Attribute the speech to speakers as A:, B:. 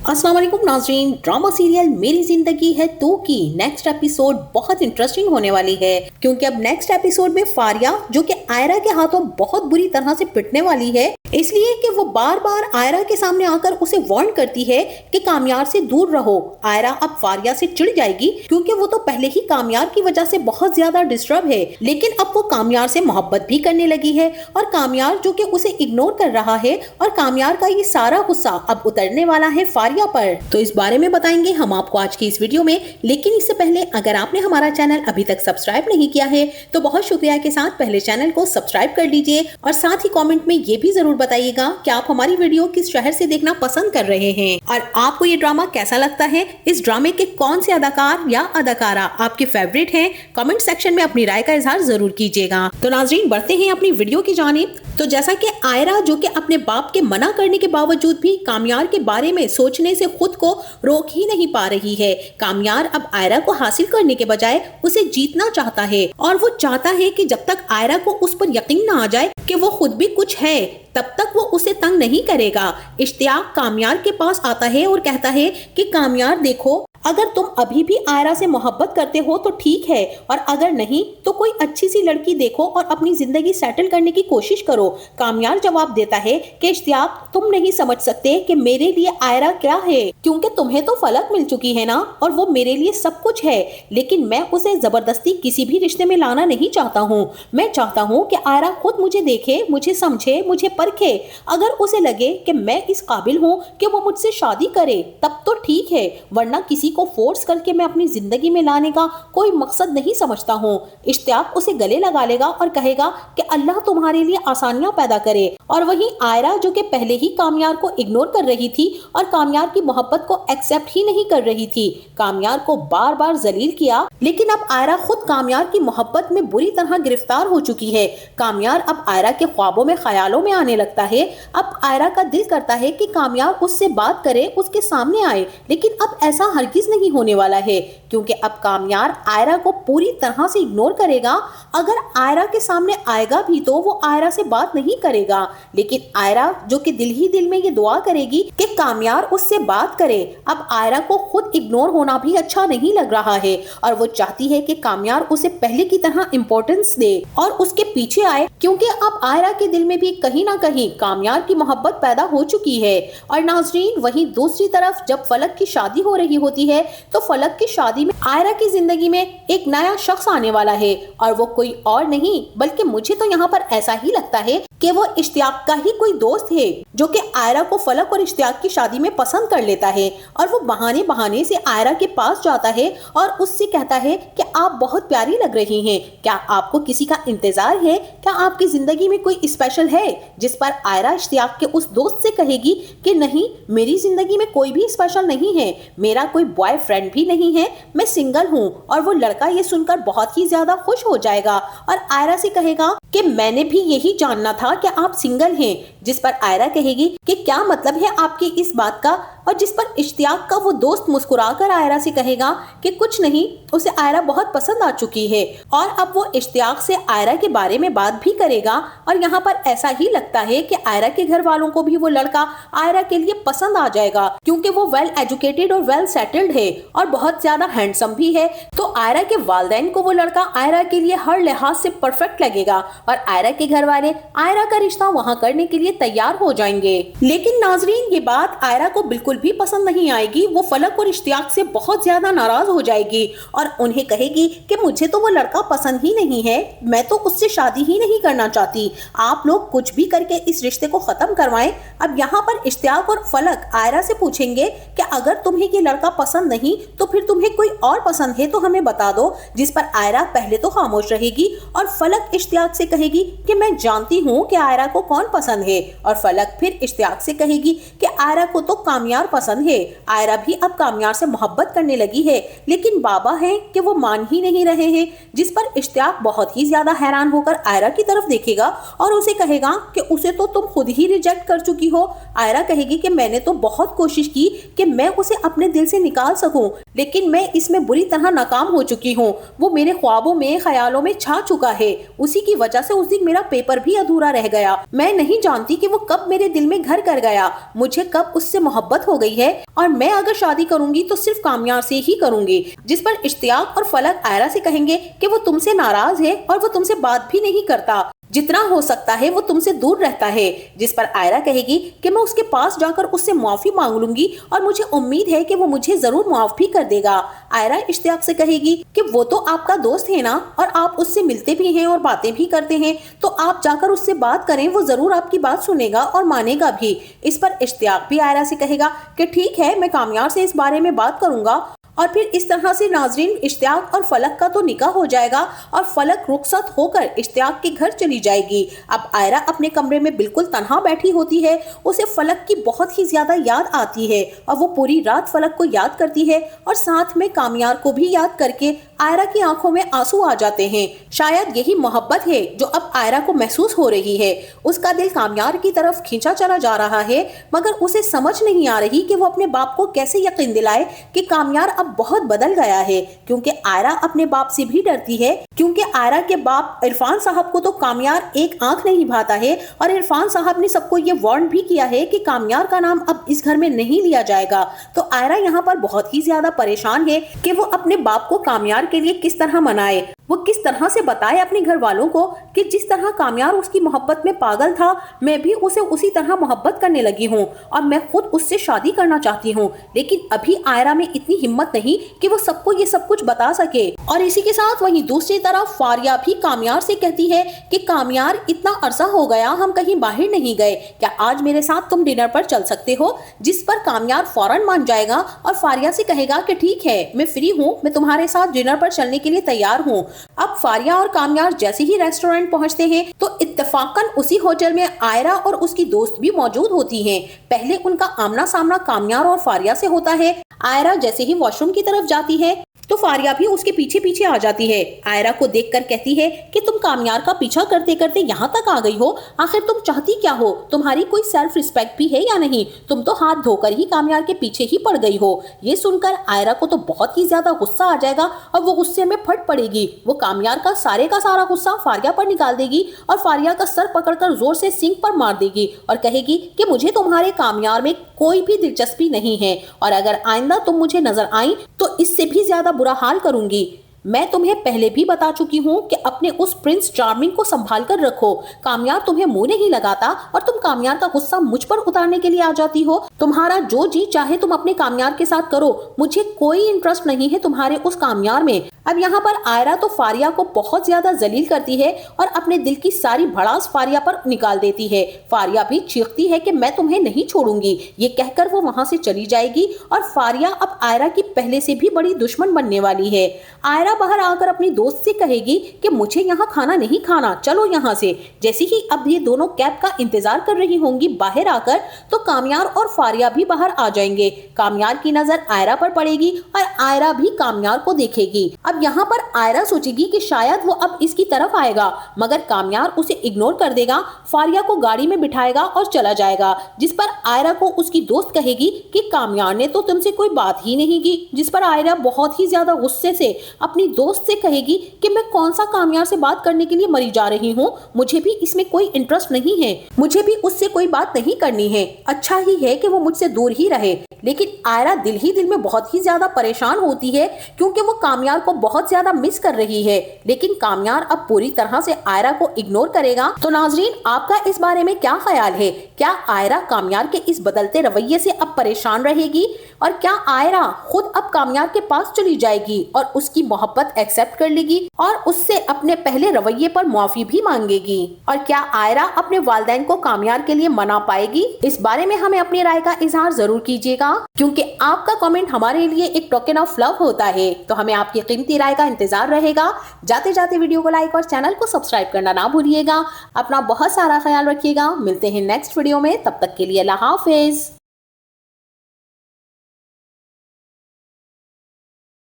A: अस्सलाम वालेकुम नाज़रीन। ड्रामा सीरियल मेरी जिंदगी है तो की नेक्स्ट एपिसोड बहुत इंटरेस्टिंग होने वाली है, क्योंकि अब नेक्स्ट एपिसोड में फारिया जो कि आयरा के हाथों बहुत बुरी तरह से पिटने वाली है, इसलिए कि वो बार बार आयरा के सामने आकर उसे वार्न करती है कि कामयार से दूर रहो। आयरा अब फारिया से चिढ़ जाएगी, क्योंकि वो तो पहले ही कामयार की वजह से बहुत ज्यादा डिस्टर्ब है, लेकिन अब वो कामयार से मोहब्बत भी करने लगी है और कामयार जो कि उसे इग्नोर कर रहा है, और कामयार का ये सारा गुस्सा अब उतरने वाला है फारिया पर। तो इस बारे में बताएंगे हम आपको आज की इस वीडियो में। लेकिन इससे पहले अगर आपने हमारा चैनल अभी तक सब्सक्राइब नहीं किया है तो बहुत शुक्रिया के साथ पहले चैनल को सब्सक्राइब कर लीजिए, और साथ ही कमेंट में ये भी जरूर बताइएगा कि आप हमारी वीडियो किस शहर से देखना पसंद कर रहे हैं और आपको ये ड्रामा कैसा लगता है। इस ड्रामे के कौन से अदाकार या अदाकारा आपके फेवरेट हैं, कमेंट सेक्शन में अपनी राय का इजहार जरूर कीजिएगा। तो नाजरीन बढ़ते हैं अपनी वीडियो की जानिब। तो जैसा कि आयरा जो कि अपने बाप के मना करने के बावजूद भी कामयार के बारे में सोचने से खुद को रोक ही नहीं पा रही है। कामयार अब आयरा को हासिल करने के बजाय उसे जीतना चाहता है, और वो चाहता है कि जब तक आयरा को उस पर यकीन ना आ जाए कि वो खुद भी कुछ है, तब तक वो उसे तंग नहीं करेगा। इश्तियाक कामयार के पास आता है और कहता है कि कामयार देखो, अगर तुम अभी भी आयरा से मोहब्बत करते हो तो ठीक है, और अगर नहीं तो कोई अच्छी सी लड़की देखो और अपनी जिंदगी सेटल करने की कोशिश करो। कामयार जवाब देता है कि इश्तियाक तुम नहीं समझ सकते कि मेरे लिए आयरा क्या है, क्योंकि तुम्हें तो फलक मिल चुकी है ना, और वो मेरे लिए सब कुछ है, लेकिन मैं उसे जबरदस्ती किसी भी रिश्ते में लाना नहीं चाहता हूँ। मैं चाहता हूँ कि आयरा खुद मुझे देखे, मुझे समझे, मुझे परखे। अगर उसे लगे कि मैं इस काबिल हूँ कि वो मुझसे शादी करे तब तो ठीक है, वरना किसी को फोर्स करके मैं अपनी जिंदगी में लाने का कोई मकसद नहीं समझता हूँ। इश्तियाक उसे गले लगा लेगा और कहेगा कि अल्लाह तुम्हारे लिए आसानियां पैदा करे। और वहीं आयरा जो कि पहले ही कामयार को इग्नोर कर रही थी और कामयार की मोहब्बत को एक्सेप्ट ही नहीं कर रही थी, कामयार को बार बार जलील किया, लेकिन अब आयरा खुद कामयार की मोहब्बत में बुरी तरह गिरफ्तार हो चुकी है। कामयार अब आयरा के ख्वाबों में, ख्यालों में आने लगता है। अब आयरा का दिल करता है कि कामयार उससे बात करे, उसके सामने आए, लेकिन अब ऐसा हरगिज नहीं होने वाला है, क्योंकि अब कामयार आयरा को पूरी तरह से इग्नोर करेगा। अगर आयरा के सामने आएगा भी तो वो आयरा से बात नहीं करेगा, लेकिन आयरा जो कि दिल ही दिल में ये दुआ करेगी कि कामयार उससे बात करे। अब आयरा को खुद इग्नोर होना भी अच्छा नहीं लग रहा है, और वो चाहती है कि कामयार उसे पहले की तरह इंपॉर्टेंस दे और उसके पीछे आए, क्योंकि अब आयरा के दिल में भी कहीं ना कहीं कामयार की मोहब्बत पैदा हो चुकी है। और नाजरीन वहीं दूसरी तरफ जब फलक की शादी हो रही होती है तो फलक की शादी में आयरा की जिंदगी में एक नया शख्स आने वाला है, और वो कोई और नहीं बल्कि मुझे तो यहाँ पर ऐसा ही लगता है कि वो इश्तियाक का ही कोई दोस्त है, जो कि आयरा को फलक और इश्तियाक की शादी में पसंद कर लेता है। और वो बहाने बहाने से आयरा के पास जाता है और उससे कहता है कि आप बहुत प्यारी लग रही हैं, क्या आपको किसी का इंतजार है, क्या आपकी जिंदगी में कोई स्पेशल है। जिस पर आयरा इश्तियाक के उस दोस्त से कहेगी कि नहीं, मेरी जिंदगी में कोई भी स्पेशल नहीं है, मेरा कोई बॉयफ्रेंड भी नहीं है, मैं सिंगल हूँ। और वो लड़का ये सुनकर बहुत ही ज्यादा खुश हो जाएगा और आयरा से कहेगा कि मैंने भी यही जानना था कि आप सिंगल हैं। जिस पर आयरा कहेगी कि क्या मतलब है आपकी इस बात का, और जिस पर इश्तियाक का वो दोस्त मुस्कुराकर आयरा से कहेगा कि कुछ नहीं, उसे आयरा बहुत पसंद आ चुकी है। और अब वो इश्तियाक से आयरा के बारे में बात भी करेगा, और यहाँ पर ऐसा ही लगता है कि आयरा के घर वालों को भी वो लड़का आयरा के लिए पसंद आ जाएगा, क्योंकि वो वेल एजुकेटेड और वेल सेटल्ड है और बहुत ज्यादा हैंडसम भी है। तो आयरा के वालिदैन को वो लड़का आयरा के लिए हर लिहाज से परफेक्ट लगेगा, और आयरा के घर वाले आयरा का रिश्ता वहाँ करने के लिए तैयार हो जाएंगे। लेकिन नाजरीन ये बात आयरा को बिल्कुल भी पसंद नहीं आएगी। वो फलक और इश्तियाक से बहुत ज्यादा नाराज हो जाएगी और उन्हें कहेगी कि मुझे तो वो लड़का पसंद ही नहीं है, मैं तो उससे शादी ही नहीं करना चाहती, आप लोग कुछ भी करके इस रिश्ते को खत्म करवाएं। अब यहाँ पर इश्तियाक और फलक आयरा से पूछेंगे कि अगर तुम्हें ये लड़का पसंद नहीं तो फिर तुम्हें कोई और पसंद है तो हमें बता दो। जिस पर आयरा पहले तो खामोश रहेगी और फलक इश्तियाक से कहेगी कि मैं जानती हूँ कि आयरा को कौन पसंद है, और फलक फिर इश्तियाक से कहेगी कि आयरा को तो कामयार पसंद है। आयरा भी अब कामयार से मोहब्बत करने लगी है, लेकिन बाबा हैं कि वो मान ही नहीं रहे हैं। जिस पर इश्तियाक बहुत ही ज्यादा हैरान होकर आयरा की तरफ देखेगा और उसे कहेगा कि उसे तो तुम खुद ही रिजेक्ट कर चुकी हो। आयरा कहेगी कि मैंने तो बहुत कोशिश की कि मैं उसे अपने दिल से निकाल सकूं, लेकिन मैं इसमें बुरी तरह नाकाम हो चुकी हूँ। वो मेरे ख्वाबों में, ख्यालों में छा चुका है। उसी की वजह से उस दिन मेरा पेपर भी अधूरा रह गया। मैं नहीं जानती कि वो कब मेरे दिल में घर कर गया, मुझे कब उससे मोहब्बत हो गई है, और मैं अगर शादी करूंगी तो सिर्फ कामयार से ही करूंगी। जिस पर इश्तियाक और फलक आयरा से कहेंगे कि वो तुमसे नाराज है और वो तुमसे बात भी नहीं करता, जितना हो सकता है वो तुमसे दूर रहता है। जिस पर आयरा कहेगी कि मैं उसके पास जाकर उससे माफी मांग लूंगी और मुझे उम्मीद है कि वो मुझे जरूर माफ भी कर देगा। आयरा इश्तियाक से कहेगी कि वो तो आपका दोस्त है ना, और आप उससे मिलते भी हैं और बातें भी करते हैं, तो आप जाकर उससे बात करें, वो जरूर आपकी बात सुनेगा और मानेगा भी। इस पर इश्तियाक भी आयरा से कहेगा कि ठीक है, मैं कामयार से इस बारे में बात करूंगा। और फिर इस तरह से नाजरीन, इश्तियाक और फलक का तो निकाह हो जाएगा और फलक रुखसत होकर इश्तियाक के घर चली जाएगी। अब आयरा अपने कमरे में बिल्कुल तन्हा बैठी होती है। उसे फलक की बहुत ही ज्यादा याद आती है और वो पूरी रात फलक को याद करती है और साथ में कामयार को भी याद करके आयरा की आंखों में आंसू आ जाते हैं। शायद यही मोहब्बत है जो अब आयरा को महसूस हो रही है। उसका दिल कामयार की तरफ खींचा चला जा रहा है, मगर उसे समझ नहीं आ रही कि वो अपने बाप को कैसे यकीन दिलाए कि कामयार अब बहुत बदल गया है। क्योंकि आयरा अपने बाप से भी डरती है, क्योंकि आयरा के बाप इरफान साहब को तो कामयार एक आंख नहीं भाता है, और इरफान साहब ने सबको ये वार्न भी किया है कि कामयार का नाम अब इस घर में नहीं लिया जाएगा। तो आयरा यहाँ पर बहुत ही ज्यादा परेशान है कि वो अपने बाप को कामयार के लिए किस तरह मनाए, वो किस तरह से बताए अपने घर वालों को कि जिस तरह कामयार उसकी मोहब्बत में पागल था, मैं भी उसे उसी तरह मोहब्बत करने लगी हूँ और मैं खुद उससे शादी करना चाहती हूँ। लेकिन अभी आयरा में इतनी हिम्मत नहीं कि वो सबको ये सब कुछ बता सके। और इसी के साथ वहीं दूसरी तरफ फारिया भी कामयार से कहती है कि कामयार, इतना अरसा हो गया हम कहीं बाहर नहीं गए, क्या आज मेरे साथ तुम डिनर पर चल सकते हो? जिस पर कामयार फौरन मान जाएगा और फारिया से कहेगा कि ठीक है, मैं फ्री हूँ, मैं तुम्हारे साथ डिनर पर चलने के लिए तैयार हूँ। अब फारिया और कामयार जैसे ही रेस्टोरेंट पहुंचते हैं तो इत्तेफाकन उसी होटल में आयरा और उसकी दोस्त भी मौजूद होती हैं। पहले उनका आमना सामना कामयार और फारिया से होता है। आयरा जैसे ही वॉशरूम की तरफ जाती है तो फारिया भी उसके पीछे पीछे आ जाती है। आयरा को देखकर कहती है कि तुम कामयार का पीछा करते करते यहाँ तक आ गई हो, आखिर तुम चाहती क्या हो? तुम्हारी कोई सेल्फ रिस्पेक्ट भी है या नहीं? तुम तो हाथ धोकर ही कामयार के पीछे ही पड़ गई हो। ये सुनकर आयरा को तो बहुत ही ज्यादा गुस्सा आ जाएगा और वो गुस्से में फट पड़ेगी। वो कामयार का सारा गुस्सा फारिया पर निकाल देगी और फारिया का सर पकड़कर जोर से सिंक पर मार देगी और कहेगी कि मुझे तुम्हारे कामयार में कोई भी दिलचस्पी नहीं है, और अगर आइंदा तुम मुझे नजर आई तो इससे भी ज्यादा बुरा हाल करूंगी। मैं तुम्हें पहले भी बता चुकी हूँ कि अपने उस प्रिंस चार्मिंग को संभाल कर रखो। कामयार तुम्हें मुंह नहीं लगाता और तुम कामयार का गुस्सा मुझ पर उतारने के लिए आ जाती हो। तुम्हारा जो जी चाहे तुम अपने कामयार के साथ करो, मुझे कोई इंटरेस्ट नहीं है तुम्हारे उस कामयार में। अब यहाँ पर आयरा तो फारिया को बहुत ज्यादा जलील करती है और अपने दिल की सारी भड़ास फारिया पर निकाल देती है। फारिया भी चीखती है कि मैं तुम्हें नहीं छोड़ूंगी। ये कहकर वो वहां से चली जाएगी और फारिया अब आयरा की पहले से भी बड़ी दुश्मन बनने वाली है। आयरा बाहर आकर अपनी दोस्त से कहेगी कि मुझे यहाँ खाना नहीं खाना, चलो यहाँ से। जैसे ही अब ये दोनों कैब का इंतजार कर रही होंगी बाहर आकर, तो कामयार और फारिया भी बाहर आ जाएंगे। कामयार की नजर आयरा पर पड़ेगी और आयरा भी कामयार को देखेगी। अब यहाँ पर आयरा सोचेगी कि शायद वो अब इसकी तरफ आएगा, मगर कामयार उसे इग्नोर कर देगा, फारिया को गाड़ी में बिठाएगा और चला जाएगा। जिस पर आयरा को उसकी दोस्त कहेगी कि कामयार ने तो तुमसे कोई बात ही नहीं की। जिस पर आयरा बहुत ही ज्यादा गुस्से से अपनी दोस्त से कहेगी कि मैं कौन सा कामयार से बात करने के लिए मरी जा रही हूँ, मुझे भी इसमें कोई इंटरेस्ट नहीं है, मुझे भी उससे कोई बात नहीं करनी है, अच्छा ही है कि वो मुझसे दूर ही रहे। लेकिन आयरा दिल ही दिल में बहुत ही ज्यादा परेशान होती है क्योंकि वो कामयार को बहुत ज्यादा मिस कर रही है। लेकिन कामयार अब पूरी तरह से आयरा को इग्नोर करेगा। तो नाजरीन, आपका इस बारे में क्या ख्याल है? क्या आयरा कामयार के इस बदलते रवैये से अब परेशान रहेगी, और क्या आयरा खुद अब कामयार के पास चली जाएगी और उसकी मोहब्बत एक्सेप्ट कर लेगी और उससे अपने पहले रवैये पर माफी भी मांगेगी? और क्या आयरा अपने वालिदैन को कामयार के लिए मना पाएगी? इस बारे में हमें अपनी राय का इजहार जरूर कीजिएगा, क्योंकि आपका कमेंट हमारे लिए एक टोकन ऑफ लव होता है। तो हमें आपकी कीमती राय का इंतजार रहेगा। जाते जाते वीडियो को लाइक और चैनल को सब्सक्राइब करना ना भूलिएगा। अपना बहुत सारा ख्याल रखिएगा। मिलते हैं नेक्स्ट वीडियो में, तब तक के लिए अल्लाह हाफिज।